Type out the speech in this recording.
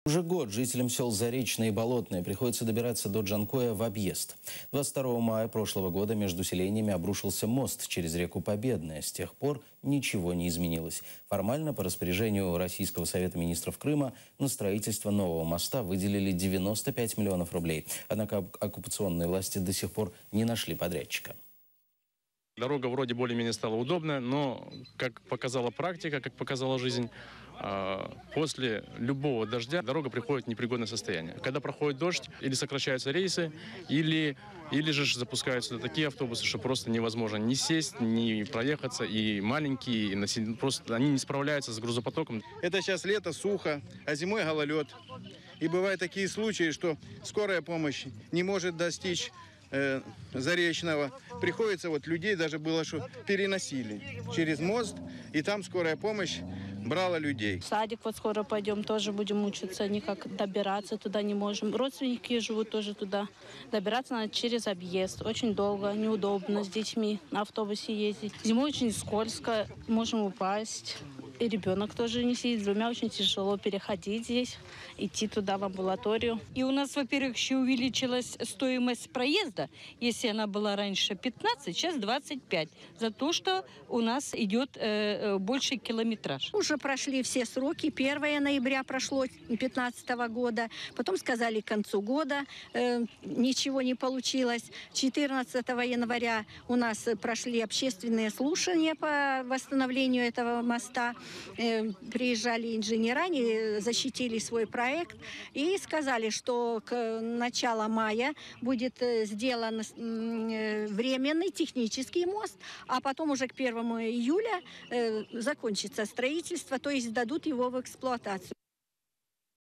Уже год жителям сел Заречное и Болотное приходится добираться до Джанкоя в объезд. 22 мая прошлого года между селениями обрушился мост через реку Победная. С тех пор ничего не изменилось. Формально, по распоряжению Российского совета министров Крыма, на строительство нового моста выделили 95 миллионов рублей. Однако оккупационные власти до сих пор не нашли подрядчика. Дорога вроде более-менее стала удобная, но, как показала практика, как показала жизнь, после любого дождя дорога приходит в непригодное состояние. Когда проходит дождь, или сокращаются рейсы, или же запускаются такие автобусы, что просто невозможно ни сесть, ни проехаться. И маленькие, просто они не справляются с грузопотоком. Это сейчас лето, сухо, а зимой гололед. И бывают такие случаи, что скорая помощь не может достичь Заречного. Приходится людей даже было, что переносили через мост, и там скорая помощь брала людей. В садик скоро пойдем, тоже будем мучиться, никак добираться туда не можем. Родственники живут тоже туда. Добираться надо через объезд. Очень долго, неудобно с детьми на автобусе ездить. Зимой очень скользко, можем упасть. И ребенок тоже не сидит. С двумя очень тяжело переходить здесь, идти туда в амбулаторию. И у нас, во-первых, еще увеличилась стоимость проезда. Если она была раньше 15, сейчас 25. За то, что у нас идет больший километраж. Уже прошли все сроки. 1 ноября прошло 2015 года. Потом сказали к концу года. Ничего не получилось. 14 января у нас прошли общественные слушания по восстановлению этого моста. Приезжали инженера, они защитили свой проект и сказали, что к началу мая будет сделан временный технический мост, а потом уже к 1 июля закончится строительство, то есть дадут его в эксплуатацию.